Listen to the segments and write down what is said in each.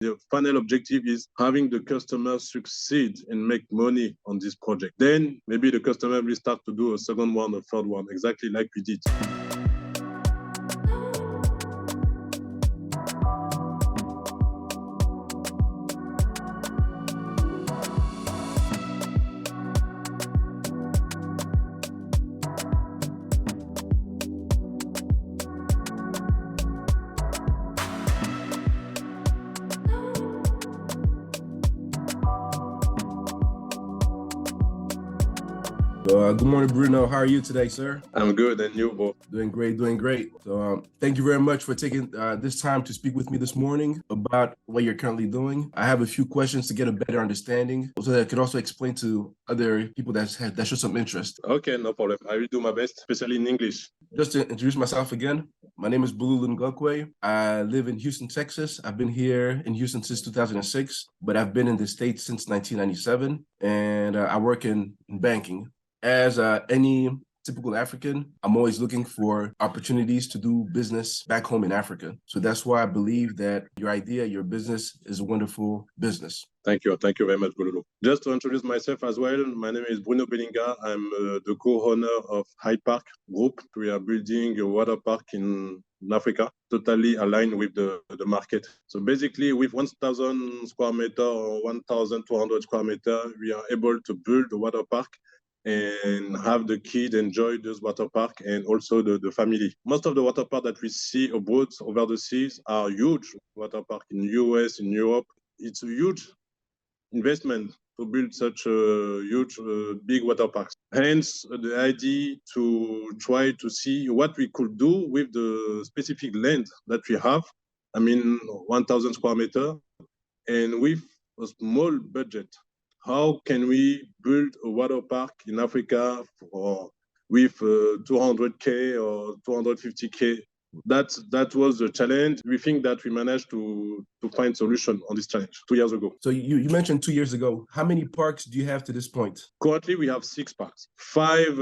The final objective is having the customer succeed and make money on this project. Then maybe the customer will start to do a second one, a third one, exactly like we did. Good morning, Bruno. How are you today, sir? I'm good, and you, Bo? Doing great, doing great. So thank you very much for taking this time to speak with me this morning about what you're currently doing. I have a few questions to get a better understanding so that I could also explain to other people that show some interest. Okay, no problem. I will do my best, especially in English. Just to introduce myself again, my name is Belinga. I live in Houston, Texas. I've been here in Houston since 2006, but I've been in the States since 1997, and I work in banking. As any typical African, I'm always looking for opportunities to do business back home in Africa. So that's why I believe that your idea, your business is a wonderful business. Thank you. Thank you very much, Bruno. Just to introduce myself as well, my name is Bruno Belinga. I'm the co-owner of Hyde Park Group. We are building a water park in Africa, totally aligned with the market. So basically, with 1,000 square meter or 1,200 square meter, we are able to build a water park and have the kids enjoy this water park and also the family. Most of the water park that we see abroad over the seas are huge water park in US, in Europe. It's a huge investment to build such a huge, big water parks. Hence, the idea to try to see what we could do with the specific land that we have. 1,000 square meter, and with a small budget. How can we build a water park in Africa with 200K or 250K? That was the challenge. We think that we managed to find solution on this challenge 2 years ago. So you mentioned 2 years ago. How many parks do you have to this point? Currently, we have 6 parks. 5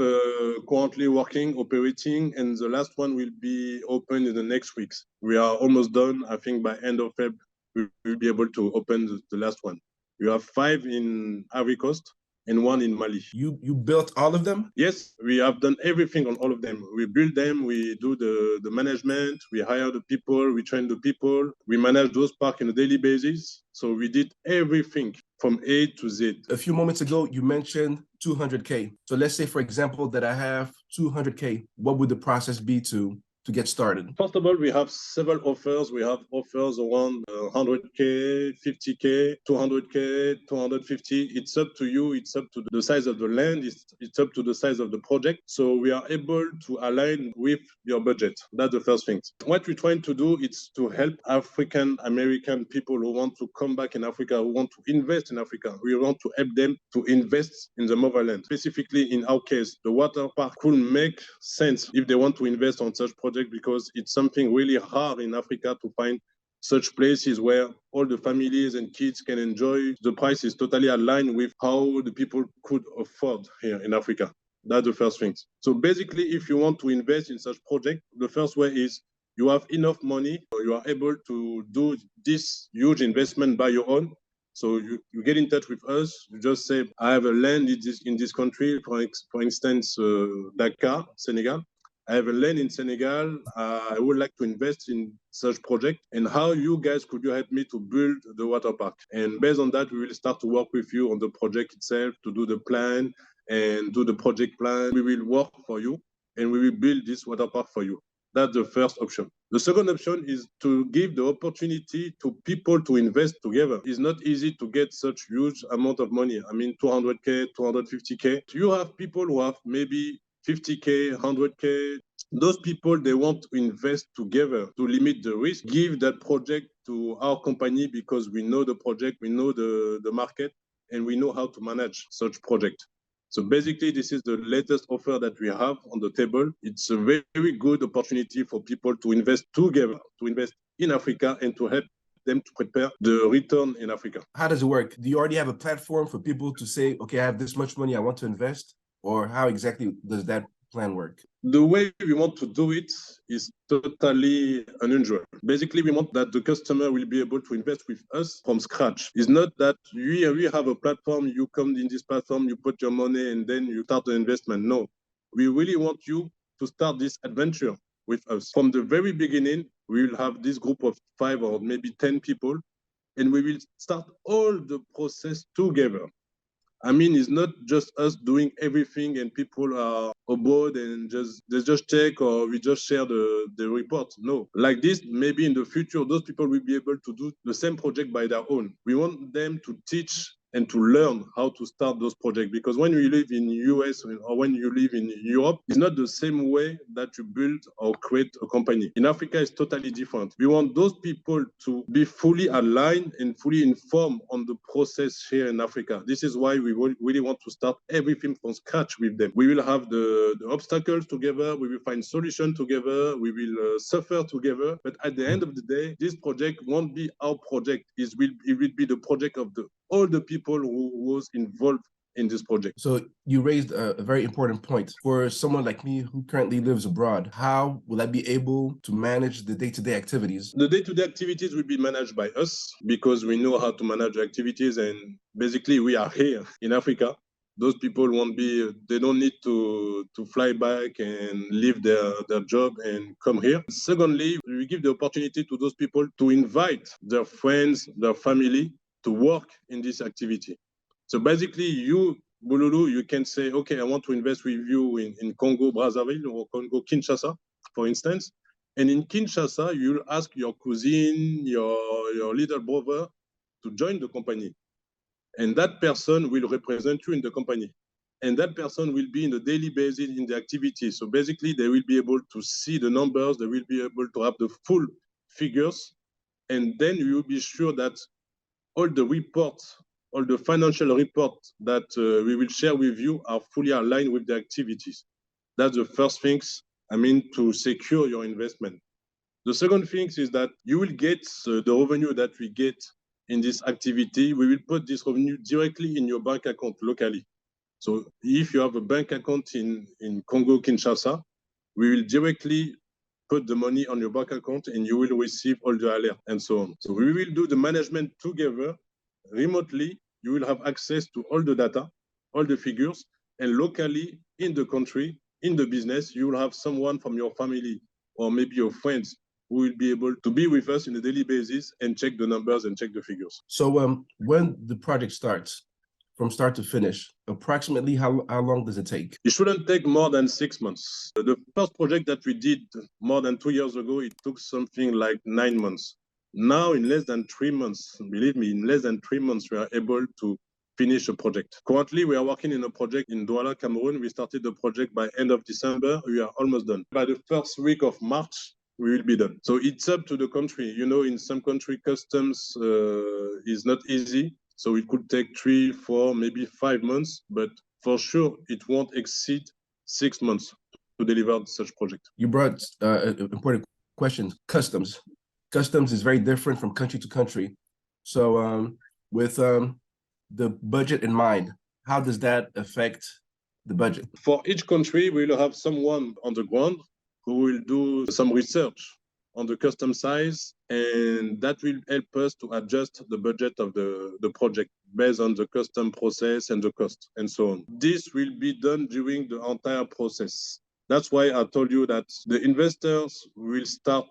currently working, operating, and the last one will be open in the next weeks. We are almost done. I think by end of Feb, we will be able to open the last one. We have 5 in Ivory Coast and 1 in Mali. You built all of them? Yes, we have done everything on all of them. We build them, we do the management, we hire the people, we train the people, we manage those parks on a daily basis. So we did everything from A to Z. A few moments ago, you mentioned 200K. So let's say, for example, that I have 200K. What would the process be to get started? First of all, we have several offers. We have offers around 100K, 50K, 200K, 250. It's up to you. It's up to the size of the land. It's up to the size of the project. So we are able to align with your budget. That's the first thing. What we're trying to do is to help African American people who want to come back in Africa, who want to invest in Africa. We want to help them to invest in the motherland. Specifically, in our case, the water park could make sense if they want to invest on such projects, because it's something really hard in Africa to find such places where all the families and kids can enjoy. The price is totally aligned with how the people could afford here in Africa. That's the first thing. So basically, if you want to invest in such project, the first way is you have enough money, you are able to do this huge investment by your own. So you get in touch with us. You just say, I have a land in this country, for instance, Dakar, Senegal. I have a land in Senegal. I would like to invest in such project. And how you guys could you help me to build the water park? And based on that, we will start to work with you on the project itself, to do the plan and do the project plan. We will work for you and we will build this water park for you. That's the first option. The second option is to give the opportunity to people to invest together. It's not easy to get such huge amount of money. 200K, 250K. You have people who have maybe 50K, 100K. Those people, they want to invest together to limit the risk, give that project to our company because we know the project, we know the market, and we know how to manage such project. So basically, this is the latest offer that we have on the table. It's a very, very good opportunity for people to invest together, to invest in Africa and to help them to prepare the return in Africa. How does it work? Do you already have a platform for people to say, okay, I have this much money, I want to invest? Or how exactly does that plan work? The way we want to do it is totally unusual. Basically, we want that the customer will be able to invest with us from scratch. It's not that we have a platform, you come in this platform, you put your money, and then you start the investment. No, we really want you to start this adventure with us. From the very beginning, we will have this group of 5 or maybe 10 people, and we will start all the process together. I mean, it's not just us doing everything and people are aboard and they just check or we just share the report. No, like this, maybe in the future, those people will be able to do the same project by their own. We want them to teach and to learn how to start those projects, because when you live in US or when you live in Europe, it's not the same way that you build or create a company. In Africa, it's totally different. We want those people to be fully aligned and fully informed on the process here in Africa. This is why we really want to start everything from scratch with them. We will have the obstacles together, we will find solutions together, we will suffer together, but at the end of the day, this project won't be our project. It will be the project of all the people who was involved in this project. So you raised a very important point. For someone like me who currently lives abroad, how will I be able to manage the day-to-day activities? The day-to-day activities will be managed by us because we know how to manage the activities, and basically we are here in Africa. Those people they don't need to fly back and leave their job and come here. Secondly, we give the opportunity to those people to invite their friends, their family to work in this activity. So basically you, Bululu, you can say, okay, I want to invest with you in Congo, Brazzaville or Congo, Kinshasa, for instance. And in Kinshasa, you'll ask your cousin, your little brother to join the company. And that person will represent you in the company. And that person will be in a daily basis in the activity. So basically, they will be able to see the numbers, they will be able to have the full figures. And then you will be sure that all the reports, all the financial reports that we will share with you are fully aligned with the activities. That's the first things, to secure your investment. The second thing is that you will get the revenue that we get in this activity. We will put this revenue directly in your bank account locally. So if you have a bank account in Congo, Kinshasa, we will directly put the money on your bank account and you will receive all the alert and so on. So we will do the management together remotely. You will have access to all the data, all the figures, and locally in the country, in the business, you will have someone from your family or maybe your friends who will be able to be with us on a daily basis and check the numbers and check the figures. So when the project starts, from start to finish, approximately how long does it take? It shouldn't take more than 6 months. The first project that we did more than 2 years ago, it took something like 9 months. Now, in less than 3 months, believe me, in less than 3 months, we are able to finish a project. Currently, we are working in a project in Douala, Cameroon. We started the project by end of December. We are almost done. By the first week of March, we will be done. So it's up to the country. In some country, customs is not easy. So it could take 3, 4, maybe 5 months, but for sure, it won't exceed 6 months to deliver such project. You brought an important question, customs. Customs is very different from country to country. So with the budget in mind, how does that affect the budget? For each country, we will have someone on the ground who will do some research on the custom size, and that will help us to adjust the budget of the project based on the custom process and the cost and so on. This will be done during the entire process. That's why I told you that the investors will start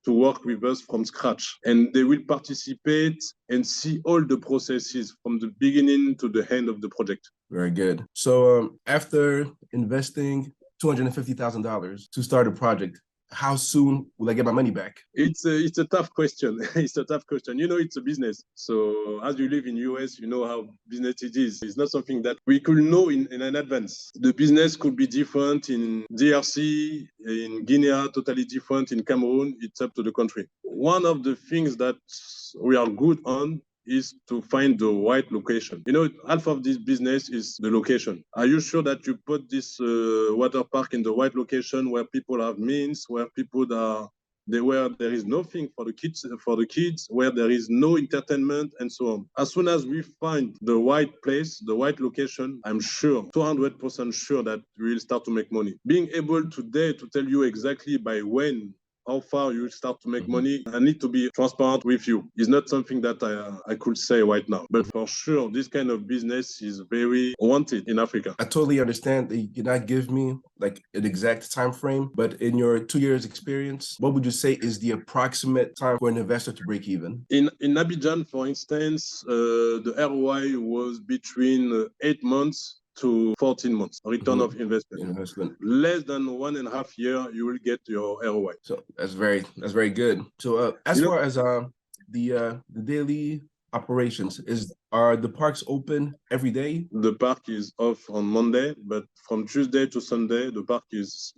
to work with us from scratch, and they will participate and see all the processes from the beginning to the end of the project. Very good. So after investing $250,000 to start a project, how soon will I get my money back? It's a tough question. It's a tough question. It's a business. So as you live in US, you know how business it is. It's not something that we could know in advance. The business could be different in DRC, in Guinea, totally different in Cameroon. It's up to the country. One of the things that we are good on is to find the right location. Half of this business is the location. Are you sure that you put this water park in the right location where people have means, where people are where there is nothing for the kids, where there is no entertainment and so on. As soon as we find the right place, the right location, I'm sure, 200% sure that we will start to make money. Being able today to tell you exactly by when, how far you will start to make money, I need to be transparent with you. It's not something that I could say right now. But for sure, this kind of business is very wanted in Africa. I totally understand that you cannot give me like an exact time frame, but in your 2 years experience, what would you say is the approximate time for an investor to break even? In Abidjan, for instance, the ROI was between 8 months to 14 months return of investment. Less than 1.5 years, you will get your ROI. So that's very good. So as far as the daily operations, are the parks open every day? The park is off on Monday, but from Tuesday to Sunday, the park is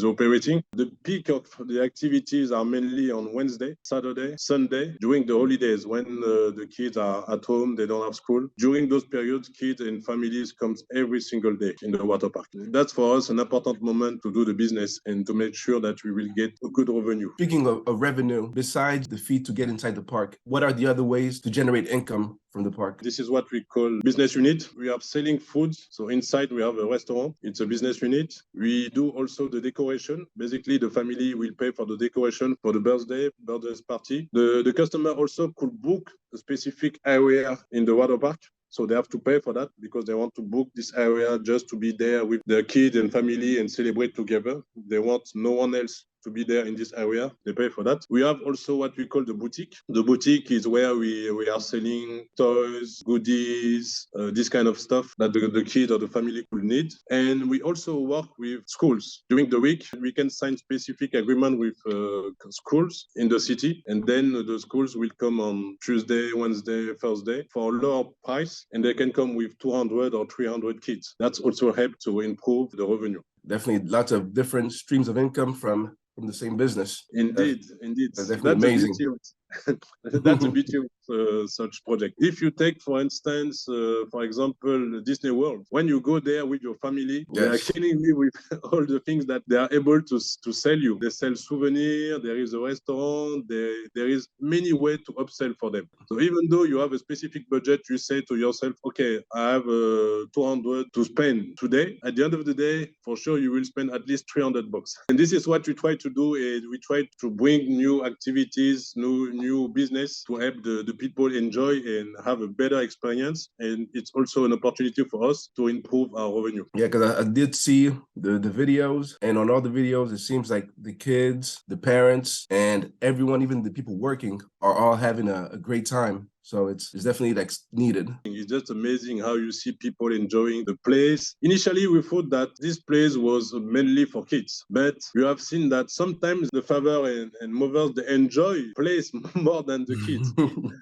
operating. The peak of the activities are mainly on Wednesday, Saturday, Sunday, during the holidays when the kids are at home, they don't have school. During those periods, kids and families come every single day in the water park. That's for us an important moment to do the business and to make sure that we will get a good revenue. Speaking of revenue, besides the fee to get inside the park, what are the other ways to generate income from the park? This is what we call business unit. We are selling food. So inside we have a restaurant. It's a business unit. We do also the decoration. Basically, the family will pay for the decoration for the birthday party. The customer also could book a specific area in the water park. So they have to pay for that because they want to book this area just to be there with their kids and family and celebrate together. They want no one else to be there in this area. They pay for that. We have also what we call the boutique. The boutique is where we are selling toys, goodies, this kind of stuff that the kid or the family could need. And we also work with schools. During the week, we can sign specific agreement with schools in the city. And then the schools will come on Tuesday, Wednesday, Thursday for a lower price. And they can come with 200 or 300 kids. That's also help to improve the revenue. Definitely lots of different streams of income from the same business. Indeed. That's definitely amazing. That's the beauty of such project. If you take, for instance, for example, Disney World, when you go there with your family, they are killing me with all the things that they are able to sell you. They sell souvenirs, there is a restaurant, there is many ways to upsell for them. So even though you have a specific budget, you say to yourself, okay, I have 200 to spend today. At the end of the day, for sure, you will spend at least $300. And this is what we try to do. Is we try to bring new activities, new business to help the people enjoy and have a better experience. And it's also an opportunity for us to improve our revenue. Yeah, because I did see the videos, and on all the videos, it seems like the kids, the parents, and everyone, even the people working, are all having a great time. So it's definitely like needed. It's just amazing how you see people enjoying the place. Initially, we thought that this place was mainly for kids, but we have seen that sometimes the father and mothers, they enjoy place more than the kids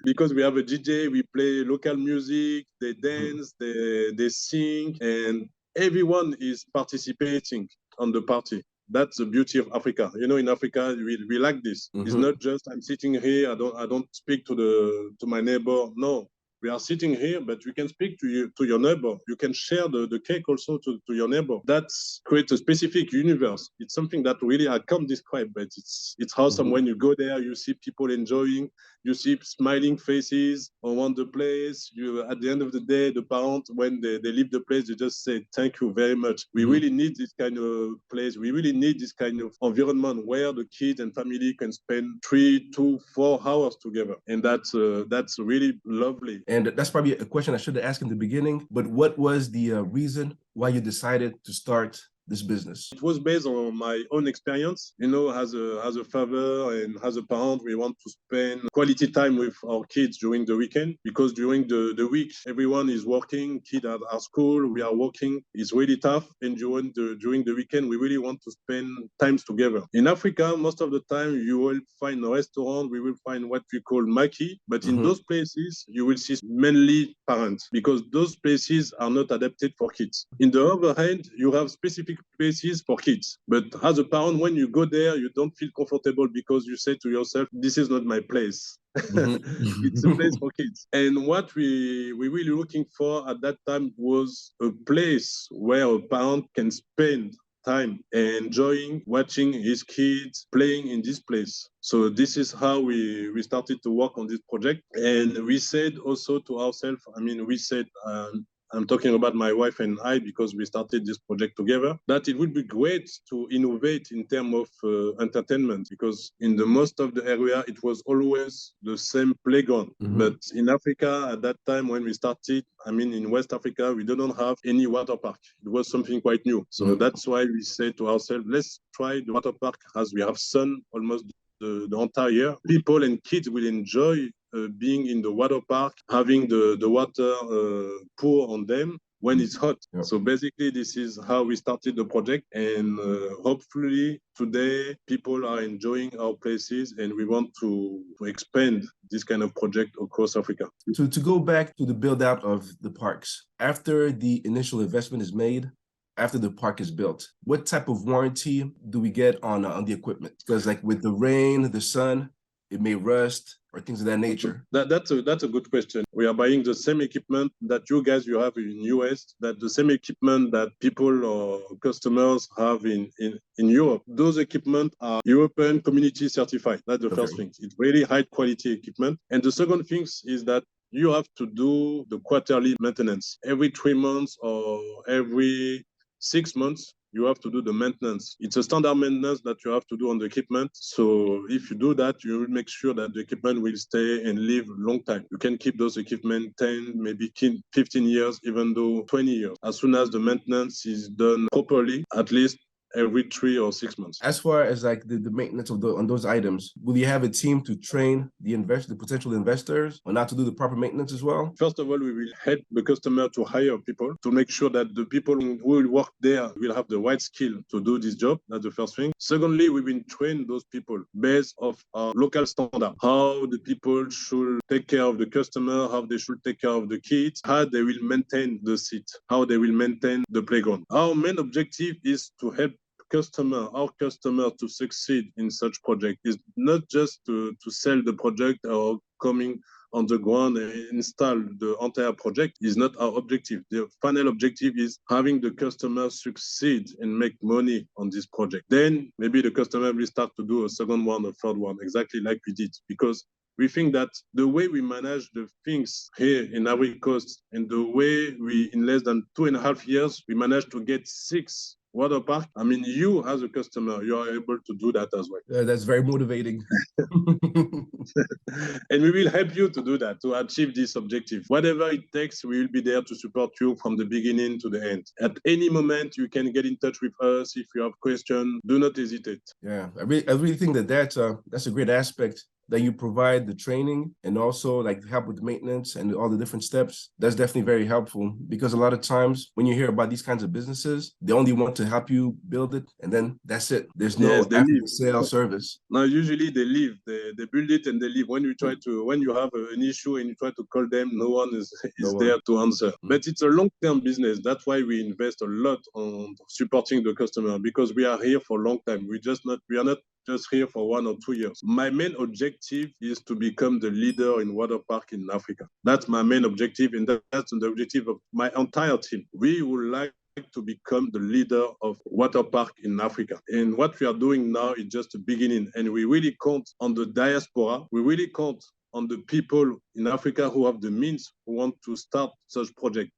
because we have a DJ, we play local music, they dance, they sing, and everyone is participating on the party. That's the beauty of Africa. You know, in Africa, we like this. It's not just I'm sitting here. I don't speak to my neighbor. No, we are sitting here, but you can speak to your neighbor. You can share the cake also to your neighbor. That creates a specific universe. It's something that really I can't describe, but it's awesome. When you go there, you see people enjoying. You see smiling faces around the place. At the end of the day, the parents, when they leave the place, they just say, thank you very much. We really need this kind of place. We really need this kind of environment where the kids and family can spend 3 to 4 hours together. And that's really lovely. And that's probably a question I should have asked in the beginning, but what was the reason why you decided to start this business? It was based on my own experience. You know, as a father and as a parent, we want to spend quality time with our kids during the weekend because during the week, everyone is working, kids are at school, we are working. It's really tough. And during the weekend, we really want to spend times together. In Africa, most of the time, you will find a restaurant, we will find what we call maki, but in those places, you will see mainly parents because those places are not adapted for kids. In the other hand, you have specific places for kids. But as a parent, when you go there, you don't feel comfortable because you say to yourself, this is not my place. It's a place for kids. And what we really looking for at that time was a place where a parent can spend time enjoying watching his kids playing in this place. So this is how we started to work on this project. And we said also to ourselves, we said, I'm talking about my wife and I because we started this project together, that it would be great to innovate in terms of entertainment, because in the most of the area, it was always the same playground. Mhm. But in Africa, at that time when we started, in West Africa, we didn't have any water park. It was something quite new. So that's why we said to ourselves, let's try the water park, as we have sun almost the entire year. People and kids will enjoy being in the water park, having the water pour on them when it's hot. Yep. So basically, this is how we started the project. And hopefully today, people are enjoying our places, and we want to expand this kind of project across Africa. To go back to the build out of the parks, after the initial investment is made, after the park is built, what type of warranty do we get on the equipment? Because like with the rain, the sun, it may rust or things of that nature. That's a good question. We are buying the same equipment that you have in US, that the same equipment that people or customers have in Europe. Those equipment are European Community certified. That's the first thing. It's really high quality equipment. And the second thing is that you have to do the quarterly maintenance every 3 months or every 6 months. You have to do the maintenance. It's a standard maintenance that you have to do on the equipment. So if you do that, you will make sure that the equipment will stay and live a long time. You can keep those equipment 10, maybe 15 years, even though 20 years. As soon as the maintenance is done properly, at least every 3 or 6 months. As far as like the maintenance of on those items, will you have a team to train the potential investors on how to do the proper maintenance as well? First of all, we will help the customer to hire people to make sure that the people who will work there will have the right skill to do this job. That's the first thing. Secondly, we will train those people based off our local standard, how the people should take care of the customer, how they should take care of the kids, how they will maintain the seat, how they will maintain the playground. Our main objective is to help our customer to succeed in such project. Is not just to sell the project or coming on the ground and install the entire project is not our objective. The final objective is having the customer succeed and make money on this project. Then maybe the customer will start to do a second one, a third one, exactly like we did, because we think that the way we manage the things here in Ivory Coast and the way we, in less than 2.5 years, we managed to get 6 water park. You as a customer, you are able to do that as well. That's very motivating. And we will help you to do that, to achieve this objective. Whatever it takes, we will be there to support you from the beginning to the end. At any moment, you can get in touch with us. If you have questions, do not hesitate. Yeah, I really think that's a great aspect, that you provide the training and also like help with the maintenance and all the different steps. That's definitely very helpful, because a lot of times when you hear about these kinds of businesses, they only want to help you build it and then that's it. There's no after sale service. Now, usually they leave, they build it and they leave. When you have an issue and you try to call them, no one is there to answer. But it's a long-term business. That's why we invest a lot on supporting the customer, because we are here for a long time. We are not just here for 1 or 2 years. My main objective is to become the leader in water park in Africa. That's my main objective, and that's the objective of my entire team. We would like to become the leader of water park in Africa. And what we are doing now is just the beginning. And we really count on the diaspora. We really count on the people in Africa who have the means, who want to start such project.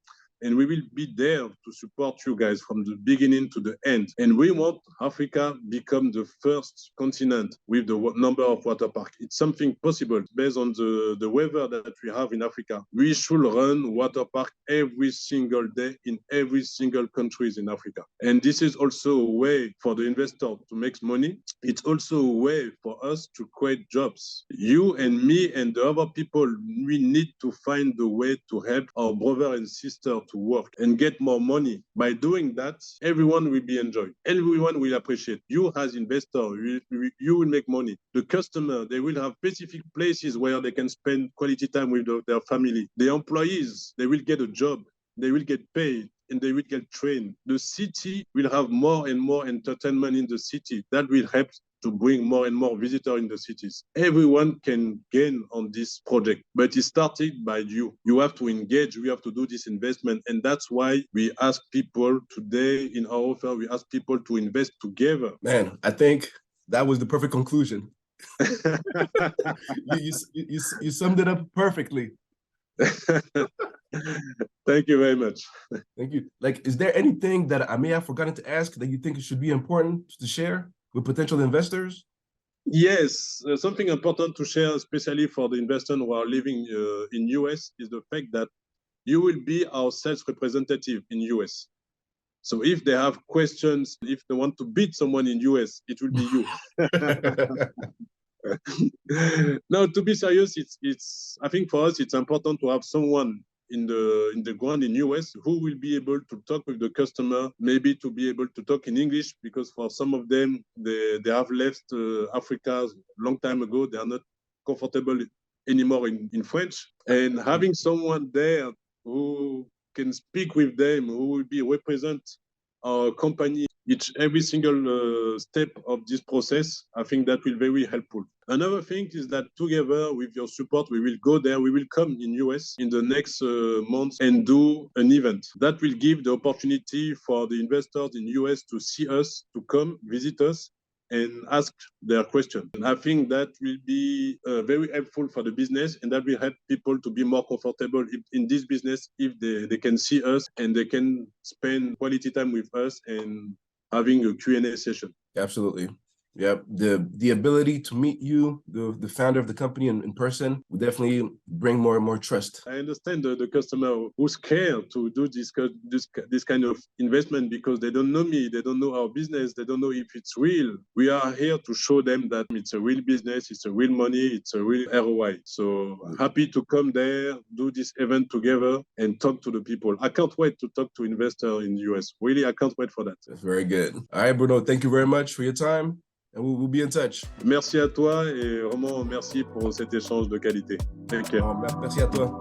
And we will be there to support you guys from the beginning to the end. And we want Africa become the first continent with the number of water parks. It's something possible based on the weather that we have in Africa. We should run water park every single day in every single country in Africa. And this is also a way for the investor to make money. It's also a way for us to create jobs. You and me and the other people, we need to find the way to help our brother and sister to work and get more money. By doing that, everyone will be enjoyed. Everyone will appreciate. You as investor, you will make money. The customer, they will have specific places where they can spend quality time with their family. The employees, they will get a job. They will get paid and they will get trained. The city will have more and more entertainment in the city. That will help to bring more and more visitors in the cities. Everyone can gain on this project, but it started by you. You have to engage, we have to do this investment. And that's why we ask people today in our offer, we ask people to invest together. Man, I think that was the perfect conclusion. You summed it up perfectly. Thank you very much. Thank you. Like, is there anything that I may have forgotten to ask that you think it should be important to share with potential investors? Yes, something important to share, especially for the investors who are living in US, is the fact that you will be our sales representative in US. So if they have questions, if they want to beat someone in US, it will be you. No, to be serious, it's I think for us it's important to have someone in the ground in US who will be able to talk with the customer, maybe to be able to talk in English, because for some of them they have left Africa a long time ago. They are not comfortable anymore in French. And having someone there who can speak with them, who will be represent our company every single step of this process, I think that will be very helpful. Another thing is that together with your support, we will go there, we will come in US in the next months and do an event. That will give the opportunity for the investors in US to see us, to come visit us and ask their question. And I think that will be very helpful for the business, and that will help people to be more comfortable in this business if they can see us and they can spend quality time with us and having a Q&A session. Absolutely. Yeah, the ability to meet you, the founder of the company in person, will definitely bring more and more trust. I understand the customer who's scared to do this kind of investment because they don't know me, they don't know our business, they don't know if it's real. We are here to show them that it's a real business, it's a real money, it's a real ROI. So happy to come there, do this event together and talk to the people. I can't wait to talk to investors in the US. Really, I can't wait for that. That's very good. All right, Bruno, thank you very much for your time. And we'll be in touch. Merci à toi et vraiment merci pour cet échange de qualité. Thank you. Merci à toi.